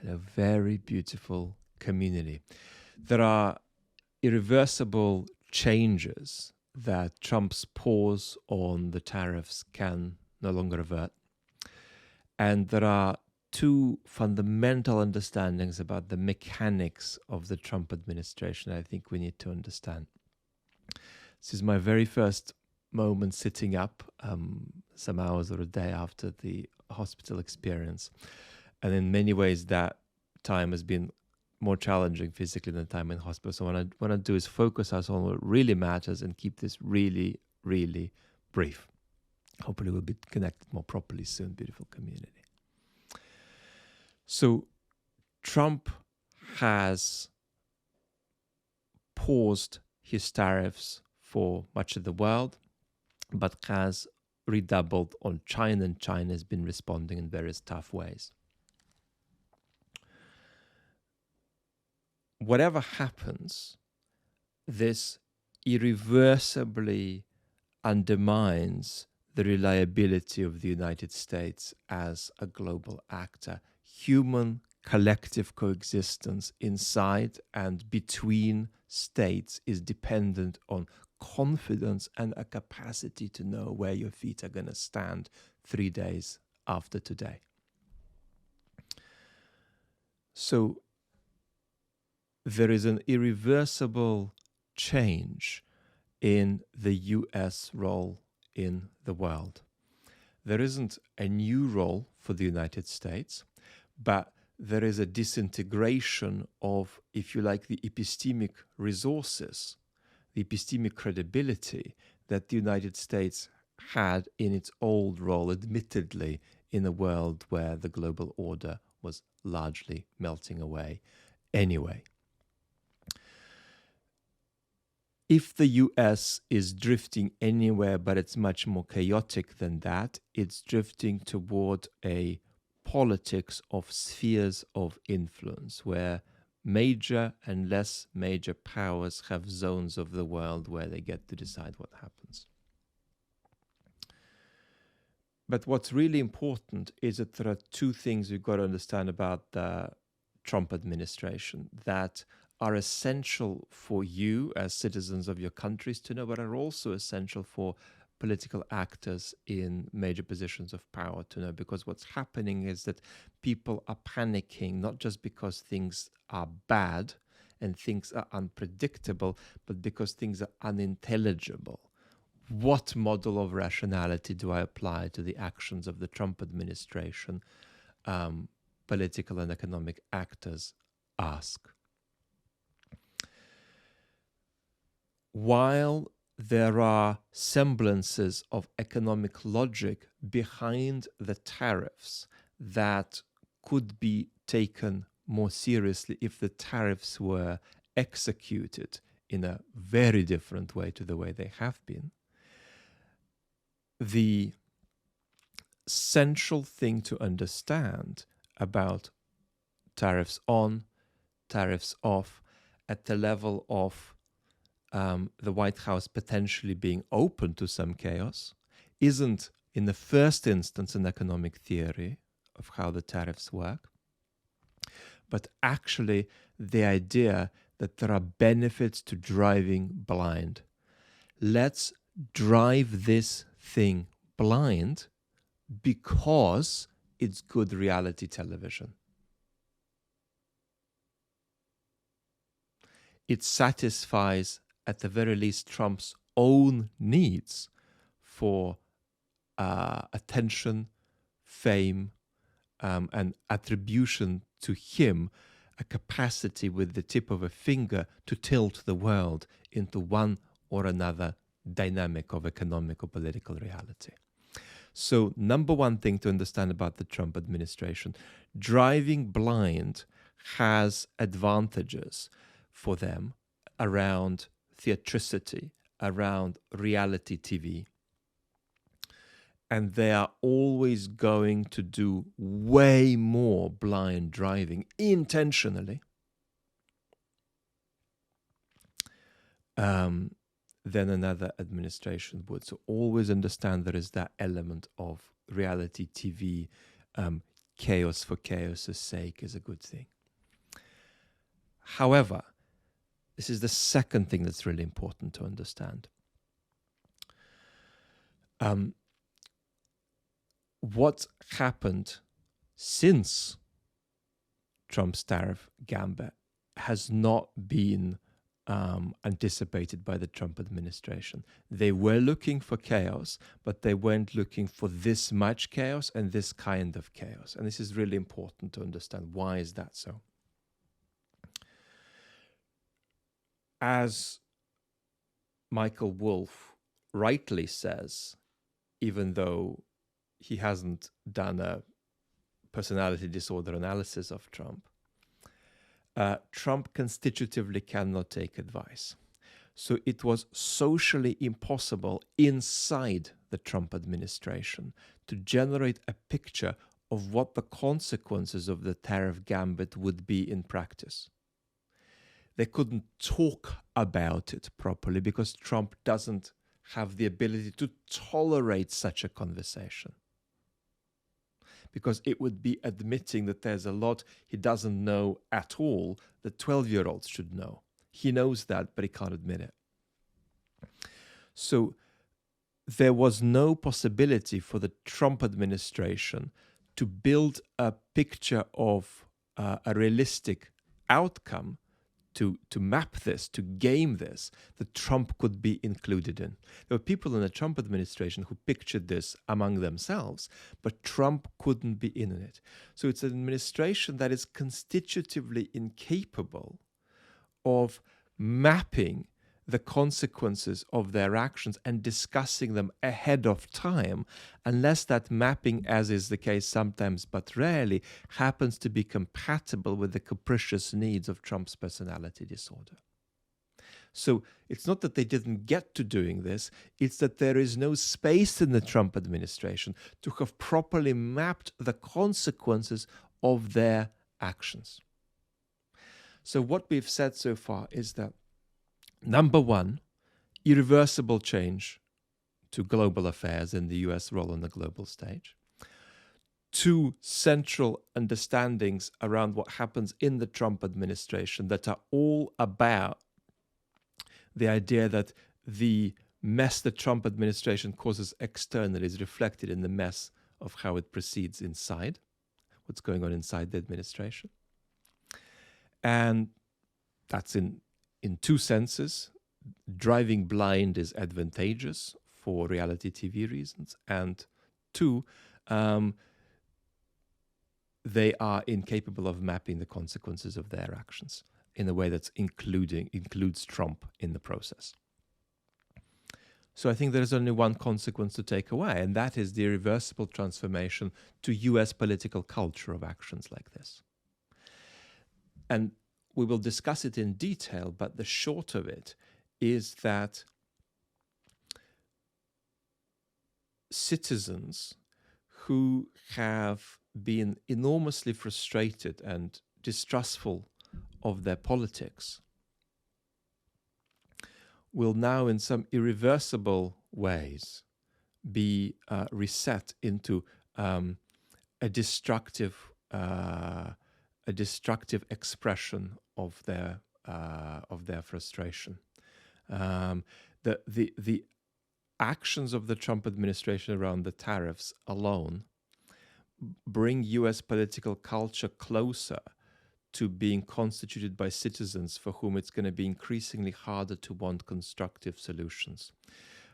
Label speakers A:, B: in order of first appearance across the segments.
A: and a very beautiful community. There are irreversible changes that Trump's pause on the tariffs can no longer avert. And there are two fundamental understandings about the mechanics of the Trump administration I think we need to understand. This is my very first moment sitting up, some hours or a day after the hospital experience. And in many ways, that time has been more challenging physically than time in hospital. So what I want to do is focus us on what really matters and keep this really, really brief. Hopefully we'll be connected more properly soon, beautiful community. So Trump has paused his tariffs for much of the world, but has redoubled on China, and China has been responding in various tough ways. Whatever happens, this irreversibly undermines the reliability of the United States as a global actor. Human collective coexistence inside and between states is dependent on confidence and a capacity to know where your feet are going to stand 3 days after today. So there is an irreversible change in the US role in the world. There isn't a new role for the United States, but there is a disintegration of, if you like, the epistemic resources, the epistemic credibility that the United States had in its old role, admittedly, in a world where the global order was largely melting away anyway. If the US is drifting anywhere, but it's much more chaotic than that, it's drifting toward a politics of spheres of influence, where major and less major powers have zones of the world where they get to decide what happens. But what's really important is that there are two things we've got to understand about the Trump administration that are essential for you as citizens of your countries to know, but are also essential for political actors in major positions of power to know, because what's happening is that people are panicking, not just because things are bad and things are unpredictable, but because things are unintelligible. What model of rationality do I apply to the actions of the Trump administration? Political and economic actors ask. While there are semblances of economic logic behind the tariffs that could be taken more seriously if the tariffs were executed in a very different way to the way they have been, the central thing to understand about tariffs on, tariffs off, at the level of the White House potentially being open to some chaos, isn't in the first instance an economic theory of how the tariffs work, but actually the idea that there are benefits to driving blind. Let's drive this thing blind because it's good reality television. It satisfies, at the very least, Trump's own needs for attention, fame, and attribution to him, a capacity with the tip of a finger to tilt the world into one or another dynamic of economic or political reality. So, number one thing to understand about the Trump administration, driving blind has advantages for them around theatricity, around reality TV. And they are always going to do way more blind driving intentionally than another administration would. So always understand there is that element of reality TV chaos for chaos's sake is a good thing. However, this is the second thing that's really important to understand. What happened since Trump's tariff gambit has not been anticipated by the Trump administration. They were looking for chaos, but they weren't looking for this much chaos and this kind of chaos. And this is really important to understand. Why is that so? As Michael Wolff rightly says, even though he hasn't done a personality disorder analysis of Trump, Trump constitutively cannot take advice. So it was socially impossible inside the Trump administration to generate a picture of what the consequences of the tariff gambit would be in practice. They couldn't talk about it properly because Trump doesn't have the ability to tolerate such a conversation. Because it would be admitting that there's a lot he doesn't know at all that 12-year-olds should know. He knows that, but he can't admit it. So there was no possibility for the Trump administration to build a picture of a realistic outcome to map this, to game this, that Trump could be included in. There were people in the Trump administration who pictured this among themselves, but Trump couldn't be in it. So it's an administration that is constitutively incapable of mapping the consequences of their actions and discussing them ahead of time, unless that mapping, as is the case sometimes but rarely, happens to be compatible with the capricious needs of Trump's personality disorder. So it's not that they didn't get to doing this, it's that there is no space in the Trump administration to have properly mapped the consequences of their actions. So what we've said so far is that number one, irreversible change to global affairs in the US role on the global stage. Two central understandings around what happens in the Trump administration that are all about the idea that the mess the Trump administration causes externally is reflected in the mess of how it proceeds inside, what's going on inside the administration. And that's in two senses. Driving blind is advantageous for reality TV reasons. And two, they are incapable of mapping the consequences of their actions in a way that includes Trump in the process. So I think there's only one consequence to take away, and that is the irreversible transformation to US political culture of actions like this. And we will discuss it in detail, but the short of it is that citizens who have been enormously frustrated and distrustful of their politics will now in some irreversible ways be reset into a destructive expression of their frustration. The actions of the Trump administration around the tariffs alone bring US political culture closer to being constituted by citizens for whom it's going to be increasingly harder to want constructive solutions,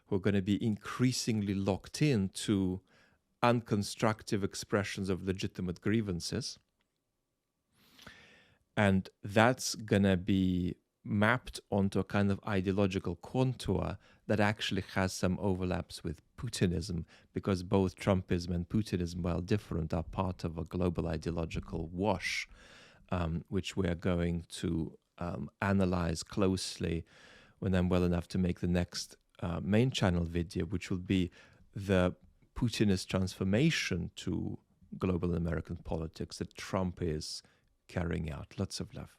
A: who are going to be increasingly locked in to unconstructive expressions of legitimate grievances. And that's going to be mapped onto a kind of ideological contour that actually has some overlaps with Putinism, because both Trumpism and Putinism, while different, are part of a global ideological wash, which we are going to analyze closely when I'm well enough to make the next main channel video, which will be the Putinist transformation to global American politics that Trump is carrying out. Lots of love.